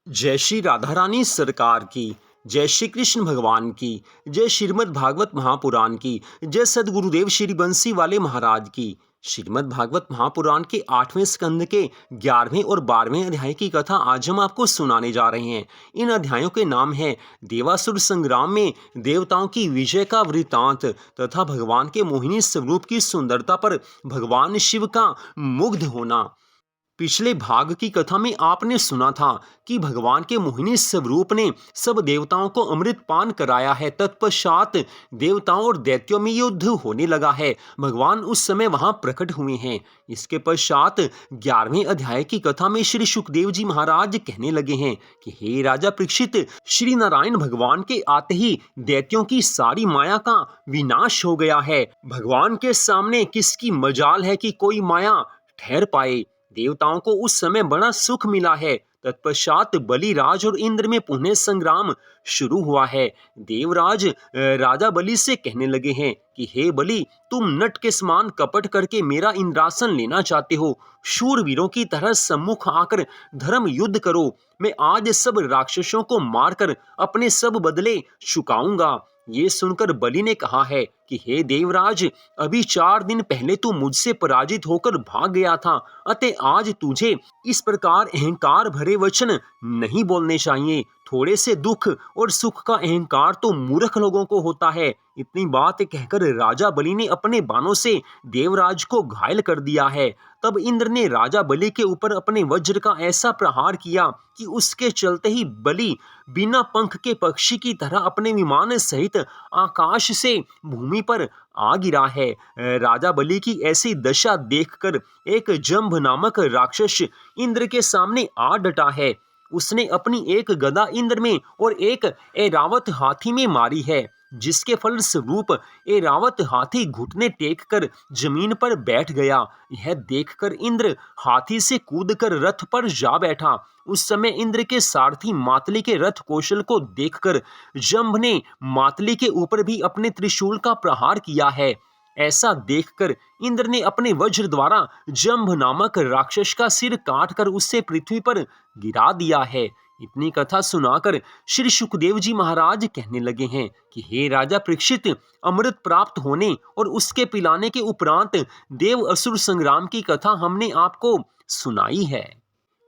जय श्री राधा रानी सरकार की। जय श्री कृष्ण भगवान की। जय श्रीमद् भागवत महापुराण की। जय सदगुरुदेव श्री बंसी वाले महाराज की। श्रीमद् भागवत महापुराण के 8वें स्कंद के 11वें और 12वें अध्याय की कथा आज हम आपको सुनाने जा रहे हैं। इन अध्यायों के नाम है देवासुर संग्राम में देवताओं की विजय का वृतांत तथा भगवान के मोहिनी स्वरूप की सुंदरता पर भगवान शिव का मुग्ध होना। पिछले भाग की कथा में आपने सुना था कि भगवान के मोहिनी स्वरूप ने सब देवताओं को अमृत पान कराया है। तत्पश्चात देवताओं और दैत्यों में युद्ध होने लगा है। भगवान उस समय वहां प्रकट हुए हैं। इसके पश्चात 11वें अध्याय की कथा में श्री सुखदेव जी महाराज कहने लगे हैं कि हे राजा परीक्षित, श्री नारायण भगवान के आते ही दैत्यों की सारी माया का विनाश हो गया है। भगवान के सामने किसकी मजाल है कि कोई माया ठहर पाए। देवताओं को उस समय बड़ा सुख मिला है। तत्पश्चात बलिराज और इंद्र में पुनः संग्राम शुरू हुआ है। देवराज राजा बलि से कहने लगे हैं कि हे बलि, तुम नट के समान कपट करके मेरा इंद्रासन लेना चाहते हो। शूरवीरों की तरह सम्मुख आकर धर्म युद्ध करो। मैं आज सब राक्षसों को मारकर अपने सब बदले चुकाऊंगा। ये सुनकर बलि ने कहा है कि हे देवराज, अभी 4 दिन पहले तू मुझसे पराजित होकर भाग गया था, अतः आज तुझे इस प्रकार अहंकार भरे वचन नहीं बोलने चाहिए। थोड़े से दुख और सुख का अहंकार तो मूर्ख लोगों को होता है। इतनी बात कहकर राजा बलि ने अपने बाणों से देवराज को घायल कर दिया है। तब इंद्र ने राजा बलि के ऊपर अपने वज्र का ऐसा प्रहार किया कि उसके चलते ही बलि बिना पंख के पक्षी की तरह अपने विमान सहित आकाश से भूमि पर आ गिरा है। राजा बलि की ऐसी दशा देखकर एक जंभ नामक राक्षस इंद्र के सामने आ डटा है। उसने अपनी एक गदा इंद्र में और एक ऐरावत हाथी में मारी है, जिसके फल स्वरूप ऐरावत हाथी घुटने टेक कर जमीन पर बैठ गया। यह देखकर इंद्र हाथी से कूदकर रथ पर जा बैठा। उस समय इंद्र के सारथी मातली के रथ कौशल को देखकर जंभ ने मातली के ऊपर भी अपने त्रिशूल का प्रहार किया है। ऐसा देखकर इंद्र ने अपने वज्र द्वारा जंभ नामक राक्षस का सिर काटकर उससे पृथ्वी पर गिरा दिया है। इतनी कथा सुनाकर श्री सुखदेव जी महाराज कहने लगे हैं कि हे राजा परीक्षित, अमृत प्राप्त होने और उसके पिलाने के उपरांत देव असुर संग्राम की कथा हमने आपको सुनाई है।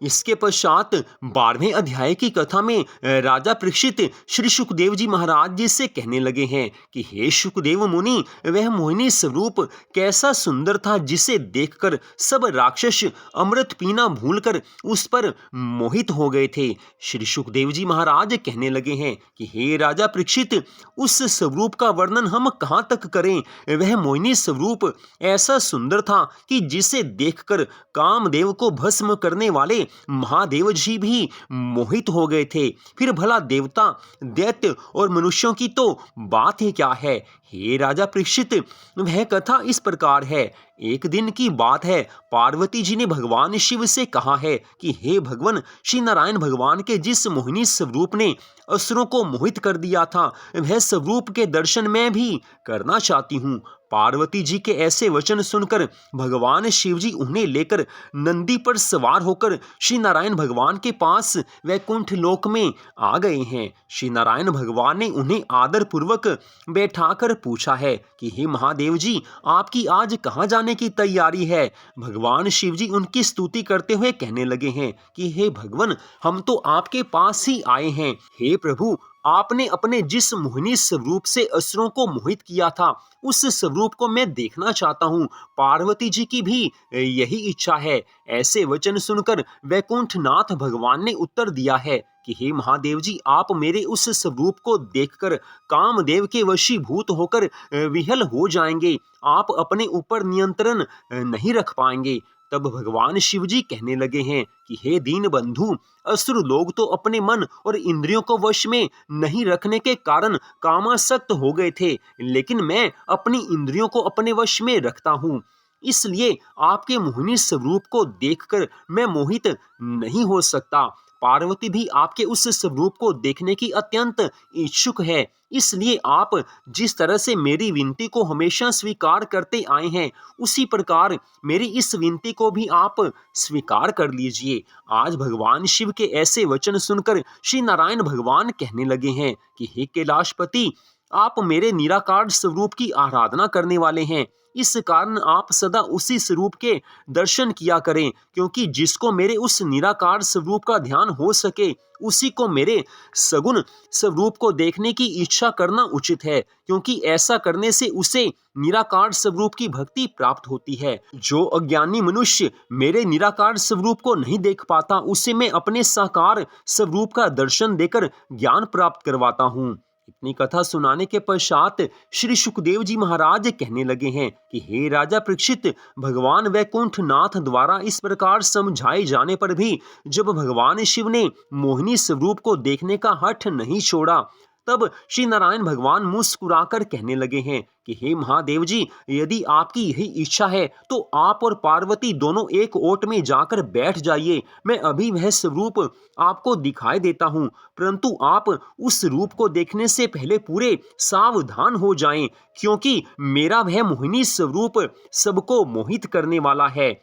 इसके पश्चात 12वें अध्याय की कथा में राजा परीक्षित श्री सुखदेव जी महाराज जी से कहने लगे हैं कि हे सुखदेव मुनि, वह मोहिनी स्वरूप कैसा सुंदर था जिसे देखकर सब राक्षस अमृत पीना भूलकर उस पर मोहित हो गए थे। श्री सुखदेव जी महाराज कहने लगे हैं कि हे राजा परीक्षित, उस स्वरूप का वर्णन हम कहाँ तक करें। वह मोहिनी स्वरूप ऐसा सुंदर था कि जिसे देखकर कामदेव को भस्म करने वाले महादेव जी भी मोहित हो गए थे। फिर भला देवता, दैत्य और मनुष्यों की तो बात ही क्या है। हे राजा परीक्षित, वह कथा इस प्रकार है। एक दिन की बात है, पार्वती जी ने भगवान शिव से कहा है कि हे भगवान, श्री नारायण भगवान के जिस मोहिनी स्वरूप ने असुरों को मोहित कर दिया था, वह स्वरूप के दर्शन मैं भी करना चाहती हूँ। पार्वती जी के ऐसे वचन सुनकर भगवान शिव जी उन्हें लेकर नंदी पर सवार होकर श्री नारायण भगवान के पास वैकुंठ लोक में आ गए हैं। श्री नारायण भगवान ने उन्हें आदर पूर्वक बैठाकर पूछा है कि हे महादेव जी, आपकी आज कहाँ जाने की तैयारी है। भगवान शिव जी उनकी स्तुति करते हुए कहने लगे हैं कि हे भगवान, हम तो आपके पास ही आए हैं। हे प्रभु, आपने अपने जिस मोहिनी स्वरूप से असुरों को मोहित किया था, उस स्वरूप को मैं देखना चाहता हूँ। पार्वती जी की भी यही इच्छा है। ऐसे वचन सुनकर वैकुंठनाथ भगवान ने उत्तर दिया है कि हे महादेव जी, आप मेरे उस स्वरूप को देखकर कामदेव के वशीभूत होकर विहल हो जाएंगे। आप अपने ऊपर नियंत्रण नहीं रख पाएंगे। तब भगवान शिव जी कहने लगे हैं कि हे दीन बंधु, असुर लोग तो अपने मन और इंद्रियों को वश में नहीं रखने के कारण कामासक्त हो गए थे, लेकिन मैं अपनी इंद्रियों को अपने वश में रखता हूँ। इसलिए आपके मोहिनी स्वरूप को देखकर मैं मोहित नहीं हो सकता। पार्वती भी आपके उस स्वरूप को देखने की अत्यंत इच्छुक है। इसलिए आप जिस तरह से मेरी विनती को हमेशा स्वीकार करते आए हैं, उसी प्रकार मेरी इस विनती को भी आप स्वीकार कर लीजिए। आज भगवान शिव के ऐसे वचन सुनकर श्री नारायण भगवान कहने लगे हैं कि हे कैलाशपति, आप मेरे निराकार स्वरूप की आराधना करने वाले हैं। इस कारण आप सदा उसी स्वरूप के दर्शन किया करें, क्योंकि जिसको मेरे उस निराकार स्वरूप का ध्यान हो सके, उसी को मेरे सगुण स्वरूप को देखने की इच्छा करना उचित है, क्योंकि ऐसा करने से उसे निराकार स्वरूप की भक्ति प्राप्त होती है। जो अज्ञानी मनुष्य मेरे निराकार स्वरूप को नहीं देख पाता, उसे मैं अपने साकार स्वरूप का दर्शन देकर ज्ञान प्राप्त करवाता हूँ। इतनी कथा सुनाने के पश्चात श्री सुखदेव जी महाराज कहने लगे हैं कि हे राजा परीक्षित, भगवान वैकुंठ नाथ द्वारा इस प्रकार समझाए जाने पर भी जब भगवान शिव ने मोहिनी स्वरूप को देखने का हठ नहीं छोड़ा, तब श्री नारायण भगवान मुस्कुराकर कहने लगे हैं कि हे महादेव जी, यदि आपकी यही इच्छा है तो आप और पार्वती दोनों एक ओट में जाकर बैठ जाइए। मैं अभी वह स्वरूप आपको दिखाई देता हूँ, परंतु आप उस रूप को देखने से पहले पूरे सावधान हो जाएं, क्योंकि मेरा वह मोहिनी स्वरूप सबको मोहित करने वाला है।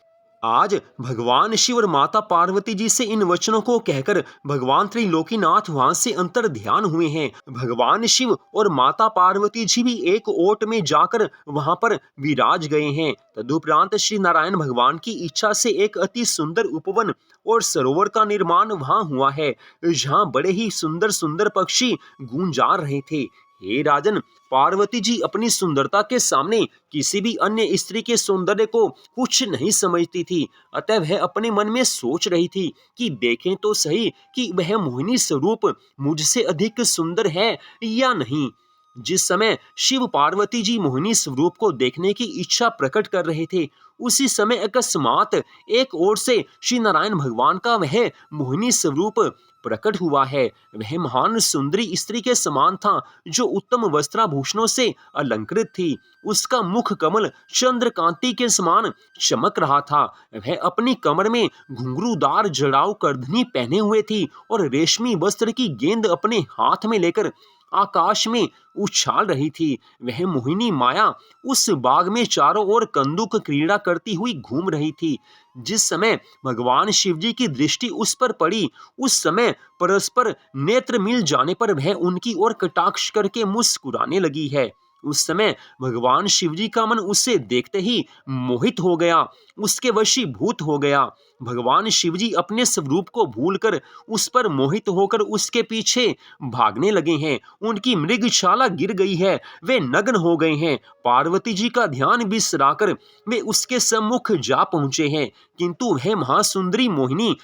आज भगवान शिव और माता पार्वती जी से इन वचनों को कहकर भगवान त्रिलोकीनाथ वहां से अंतर ध्यान हुए हैं। भगवान शिव और माता पार्वती जी भी एक ओट में जाकर वहां पर विराज गए हैं। तदुपरांत श्री नारायण भगवान की इच्छा से एक अति सुंदर उपवन और सरोवर का निर्माण वहां हुआ है, जहां बड़े ही सुंदर सुंदर पक्षी गूंजा रहे थे। हे राजन, पार्वती जी अपनी सुंदरता के सामने किसी भी अन्य स्त्री के सौंदर्य को कुछ नहीं समझती थी। अतः वह अपने मन में सोच रही थी कि देखें तो सही कि वह मोहिनी स्वरूप मुझसे अधिक सुंदर है या नहीं। जिस समय शिव पार्वती जी मोहिनी स्वरूप को देखने की इच्छा प्रकट कर रहे थे, उसी समय अकस्मात एक ओर से श्री नारायण भगवान का वह मोहिनी स्वरूप प्रकट हुआ है। वह महान सुंदरी स्त्री के समान था, जो उत्तम वस्त्राभूषणों से अलंकृत थी। उसका मुख कमल चंद्रकांति के समान चमक रहा था। वह अपनी कमर में घुंघरूदार जड़ाऊ करधनी पहने हुए थी और रेशमी वस्त्र की गेंद अपने हाथ में लेकर आकाश में उछाल रही थी। वह मोहिनी माया उस बाग में चारों ओर कंदुक क्रीड़ा करती हुई घूम रही थी। जिस समय भगवान शिव जी की दृष्टि उस पर पड़ी, उस समय परस्पर नेत्र मिल जाने पर वह उनकी ओर कटाक्ष करके मुस्कुराने लगी है। उस समय भगवान शिव जी का मन उसे देखते ही मोहित हो गया, उसके वशीभूत हो गया। भगवान शिव जी अपने स्वरूप को भूलकर उस पर मोहित होकर उसके पीछे भागने लगे हैं। उनकी मृगशाला गिर गई है, वे नग्न हो गए हैं। पार्वती जी का ध्यान बिसराकर वे उसके सम्मुख जा पहुंचे हैं, किंतु वह महासुंदरी मोहिनी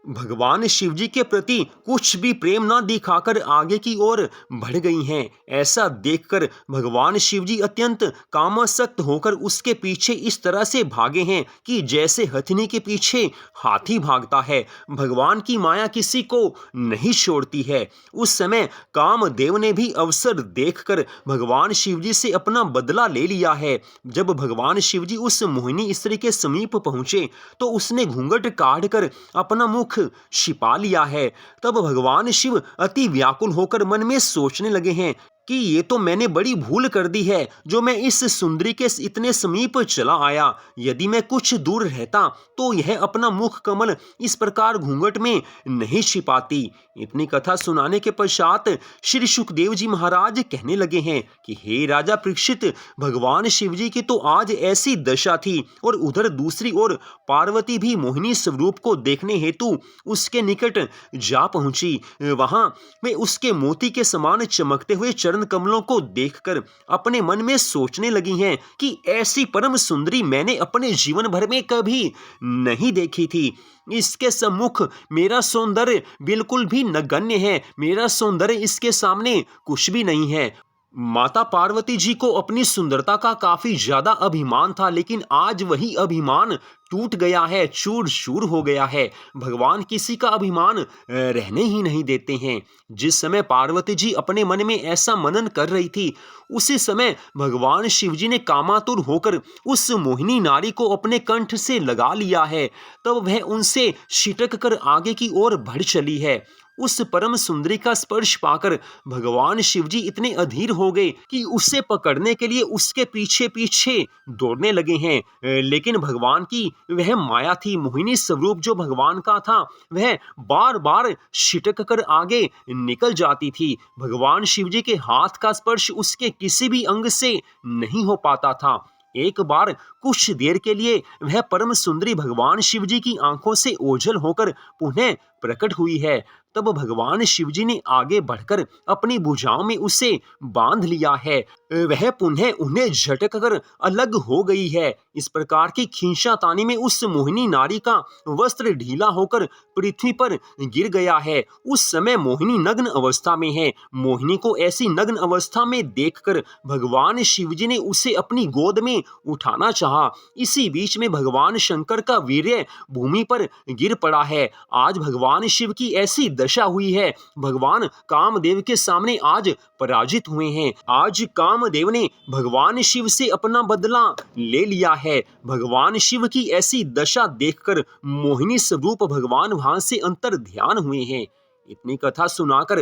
भगवान शिव जी के प्रति कुछ भी प्रेम न दिखाकर आगे की ओर बढ़ गई हैं। ऐसा देखकर भगवान शिव जी अत्यंत कामासक्त होकर उसके पीछे इस तरह से भागे हैं कि जैसे हथिनी के पीछे हाथी भागता है। भगवान की माया किसी को नहीं छोड़ती है। उस समय कामदेव ने भी अवसर देखकर भगवान शिव जी से अपना बदला ले लिया है। जब भगवान शिव जी उस मोहिनी स्त्री के समीप पहुंचे तो उसने घूंघट काढ़कर अपना मुख छिपा लिया है। तब भगवान शिव अति व्याकुल होकर मन में सोचने लगे हैं कि ये तो मैंने बड़ी भूल कर दी है, जो मैं इस सुंदरी के इतने समीप चला आया। यदि मैं कुछ दूर रहता तो यह अपना मुख कमल इस प्रकार घूंघट में नहीं छिपाती। इतनी कथा सुनाने के पश्चात श्री सुखदेव जी महाराज कहने लगे हैं कि हे राजा परीक्षित, भगवान शिव जी की तो आज ऐसी दशा थी और उधर दूसरी ओर पार्वती भी मोहिनी स्वरूप को देखने हेतु उसके निकट जा पहुंची। वहां वे उसके मोती के समान चमकते हुए चरण कमलों को देखकर अपने मन में सोचने लगी हैं कि ऐसी परम सुंदरी मैंने अपने जीवन भर में कभी नहीं देखी थी। इसके सम्मुख मेरा सौंदर्य बिल्कुल भी नगण्य है, मेरा सौंदर्य इसके सामने कुछ भी नहीं है। माता पार्वती जी को अपनी सुंदरता का काफी ज्यादा अभिमान था, लेकिन आज वही अभिमान टूट गया है, चूर चूर हो गया है। भगवान किसी का अभिमान रहने ही नहीं देते हैं। जिस समय पार्वती जी अपने मन में ऐसा मनन कर रही थी, उसी समय भगवान शिव जी ने कामातुर होकर उस मोहिनी नारी को अपने कंठ से लगा लिया है। तब वह उनसे छिटक कर आगे की ओर बढ़ चली है। उस परम सुंदरी का स्पर्श पाकर भगवान शिवजी इतने अधीर हो गए कि उसे पकड़ने के लिए उसके पीछे पीछे दौड़ने लगे हैं। लेकिन भगवान की वह माया थी, मोहिनी स्वरूप जो भगवान का था, वह बार बार छिटक कर आगे निकल जाती थी। भगवान शिवजी के हाथ का स्पर्श उसके किसी भी अंग से नहीं हो पाता था। एक बार कुछ देर के लिए वह परम सुंदरी भगवान शिवजी की आंखों से ओझल होकर पुनः प्रकट हुई है। तब भगवान शिवजी ने आगे बढ़कर अपनी भुजाओं में उसे बांध लिया है। वह पुनः उन्हें झटक कर अलग हो गई है। इस प्रकार की खींचातानी में उस मोहिनी नारी का वस्त्र ढीला होकर पृथ्वी पर गिर गया है। उस समय मोहिनी नग्न अवस्था में है। मोहिनी को ऐसी नग्न अवस्था में देखकर भगवान शिवजी ने उसे अपनी गोद में उठाना चाहा। इसी बीच में भगवान शंकर का वीर्य भूमि पर गिर पड़ा है। आज भगवान शिव की ऐसी दशा हुई है। भगवान कामदेव के सामने आज पराजित हुए हैं। आज कामदेव ने भगवान शिव से अपना बदला ले लिया है। भगवान शिव की ऐसी दशा देखकर मोहिनी स्वरूप भगवान वहां से अंतर ध्यान हुए हैं। इतनी कथा सुनाकर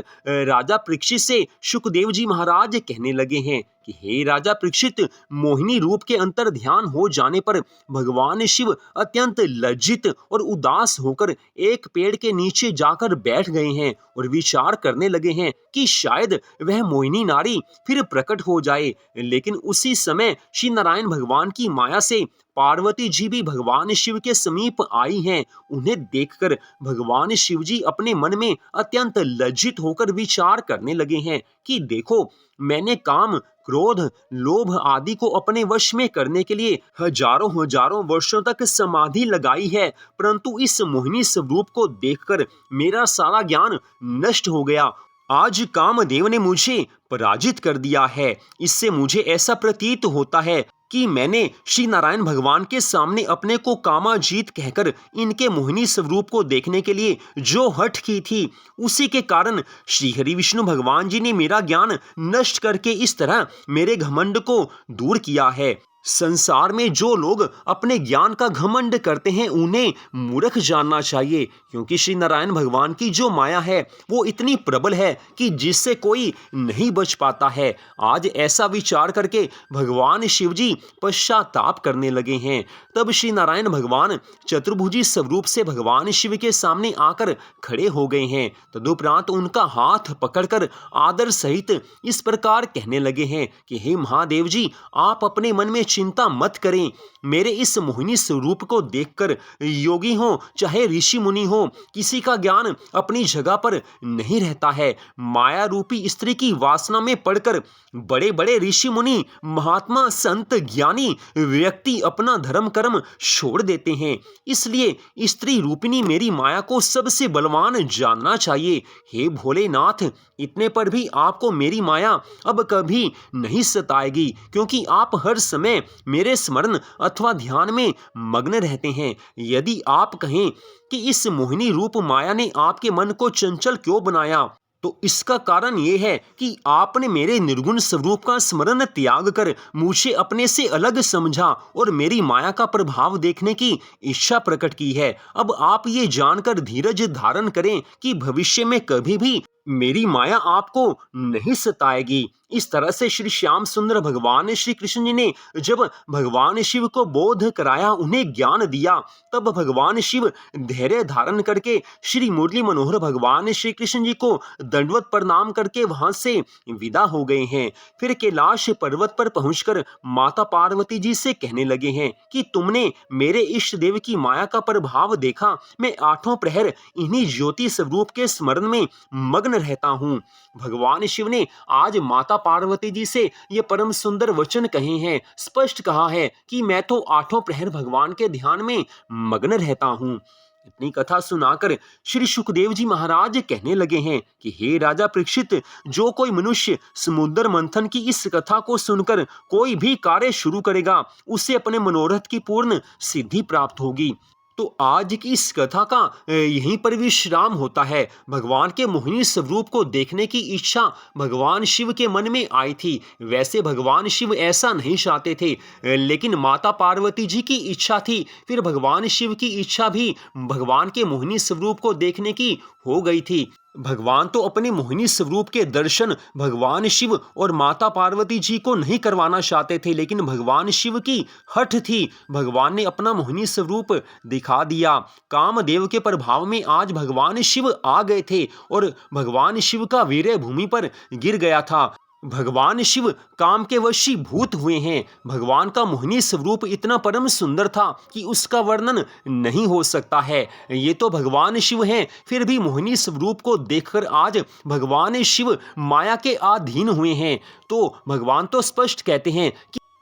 राजा परीक्षित से शुकदेव जी महाराज कहने लगे हैं कि हे राजा परीक्षित, मोहिनी रूप के अंतर ध्यान हो जाने पर भगवान शिव अत्यंत लज्जित और उदास होकर एक पेड़ के नीचे जाकर बैठ गए हैं और विचार करने लगे हैं कि शायद वह मोहिनी नारी फिर प्रकट हो जाए। लेकिन उसी समय श्री नारायण भगवान की माया से पार्वती जी भी भगवान शिव के समीप आई हैं। उन्हें देखकर भगवान शिव जी अपने मन में अत्यंत लज्जित होकर विचार करने लगे हैं कि देखो, मैंने काम, क्रोध, लोभ आदि को अपने वश में करने के लिए हजारों हजारों वर्षों तक समाधि लगाई है, परंतु इस मोहिनी स्वरूप को देखकर मेरा सारा ज्ञान नष्ट हो गया। आज कामदेव ने मुझे पराजित कर दिया है। इससे मुझे ऐसा प्रतीत होता है कि मैंने श्री नारायण भगवान के सामने अपने को कामाजीत कहकर इनके मोहिनी स्वरूप को देखने के लिए जो हठ की थी, उसी के कारण श्री हरि विष्णु भगवान जी ने मेरा ज्ञान नष्ट करके इस तरह मेरे घमंड को दूर किया है। संसार में जो लोग अपने ज्ञान का घमंड करते हैं, उन्हें मूर्ख जानना चाहिए, क्योंकि श्री नारायण भगवान की जो माया है वो इतनी प्रबल है कि जिससे कोई नहीं बच पाता है। आज ऐसा विचार करके भगवान शिव जी पश्चाताप करने लगे हैं। तब श्री नारायण भगवान चतुर्भुजी स्वरूप से भगवान शिव के सामने आकर खड़े हो गए हैं। तदुपरांत उनका हाथ पकड़कर आदर सहित इस प्रकार कहने लगे हैं कि हे महादेव जी, आप अपने मन में चिंता मत करें। मेरे इस मोहिनी स्वरूप को देखकर योगी हो चाहे ऋषि मुनि हो, किसी का ज्ञान अपनी जगह पर नहीं रहता है। माया रूपी स्त्री की वासना में पड़कर बड़े बड़े ऋषि मुनि, महात्मा, संत, ज्ञानी व्यक्ति अपना धर्म कर्म छोड़ देते हैं। इसलिए स्त्री रूपिणी मेरी माया को सबसे बलवान जानना चाहिए। हे भोलेनाथ, इतने पर भी आपको मेरी माया अब कभी नहीं सताएगी, क्योंकि आप हर समय मेरे स्मरण अथवा ध्यान में मग्न रहते हैं। यदि आप कहें कि इस मोहिनी रूप माया ने आपके मन को चंचल क्यों बनाया, तो इसका कारण यह है कि आपने मेरे निर्गुण स्वरूप का स्मरण त्याग कर मुझे अपने से अलग समझा और मेरी माया का प्रभाव देखने की इच्छा प्रकट की है। अब आप ये जानकर धीरज धारण करें कि भविष्य में कभी भी मेरी माया आपको नहीं सताएगी। इस तरह से श्री श्याम सुंदर भगवान श्री कृष्ण जी ने जब भगवान शिव को बोध कराया, उन्हें ज्ञान दिया, तब भगवान शिव धैर्य धारण करके श्री मुरली मनोहर भगवान श्री कृष्ण जी को दंडवत प्रणाम करके वहां से विदा हो गए हैं। फिर कैलाश पर्वत पर पहुंचकर माता पार्वती जी से कहने लगे हैं कि तुमने मेरे इष्ट देव की माया का प्रभाव देखा। मैं आठों प्रहर इन्हीं ज्योति स्वरूप के स्मरण में मग्न रहता हूँ। भगवान शिव ने आज माता पार्वती जी से ये परम सुंदर वचन कहे हैं। स्पष्ट कहा है कि मैं तो आठों प्रहर भगवान के ध्यान में मग्न रहता हूँ। इतनी कथा सुनाकर श्री सुखदेव जी महाराज कहने लगे हैं कि हे राजा परीक्षित, जो कोई मनुष्य समुद्र मंथन की इस कथा को सुनकर कोई भी कार्य शुरू करेगा, उसे अपने मनोरथ की पूर्ण सिद्धि प्राप्त होगी। तो आज की इस कथा का यहीं पर विश्राम होता है। भगवान के मोहिनी स्वरूप को देखने की इच्छा भगवान शिव के मन में आई थी। वैसे भगवान शिव ऐसा नहीं चाहते थे, लेकिन माता पार्वती जी की इच्छा थी। फिर भगवान शिव की इच्छा भी भगवान के मोहिनी स्वरूप को देखने की हो गई थी। भगवान तो अपने मोहिनी स्वरूप के दर्शन भगवान शिव और माता पार्वती जी को नहीं करवाना चाहते थे, लेकिन भगवान शिव की हठ थी। भगवान ने अपना मोहिनी स्वरूप दिखा दिया। कामदेव के प्रभाव में आज भगवान शिव आ गए थे और भगवान शिव का वीर्य भूमि पर गिर गया था। भगवान शिव काम के वशीभूत हुए हैं। भगवान का मोहिनी स्वरूप इतना परम सुंदर था कि उसका वर्णन नहीं हो सकता है। ये तो भगवान शिव हैं, फिर भी मोहिनी स्वरूप को देखकर आज भगवान शिव माया के अधीन हुए हैं। तो भगवान तो स्पष्ट कहते हैं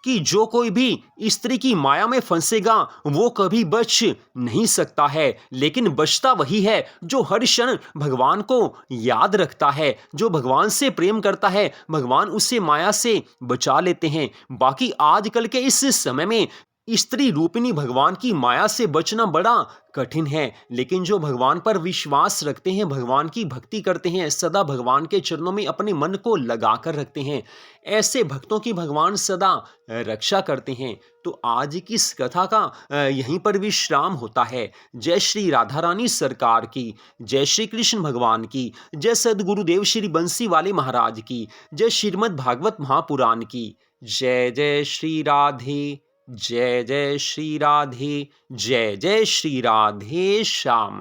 कि जो कोई भी स्त्री की माया में फंसेगा वो कभी बच नहीं सकता है, लेकिन बचता वही है जो हर क्षण भगवान को याद रखता है। जो भगवान से प्रेम करता है, भगवान उसे माया से बचा लेते हैं। बाकी आजकल के इस समय में स्त्री रूपिणी भगवान की माया से बचना बड़ा कठिन है, लेकिन जो भगवान पर विश्वास रखते हैं, भगवान की भक्ति करते हैं, सदा भगवान के चरणों में अपने मन को लगाकर रखते हैं, ऐसे भक्तों की भगवान सदा रक्षा करते हैं। तो आज की इस कथा का यहीं पर विश्राम होता है। जय श्री राधा रानी सरकार की, जय श्री कृष्ण भगवान की, जय सदगुरुदेव श्री बंसी वाले महाराज की, जय श्रीमद् भागवत महापुराण की। जय जय श्री राधे, जय जय श्री राधे, जय जय श्री राधे श्याम।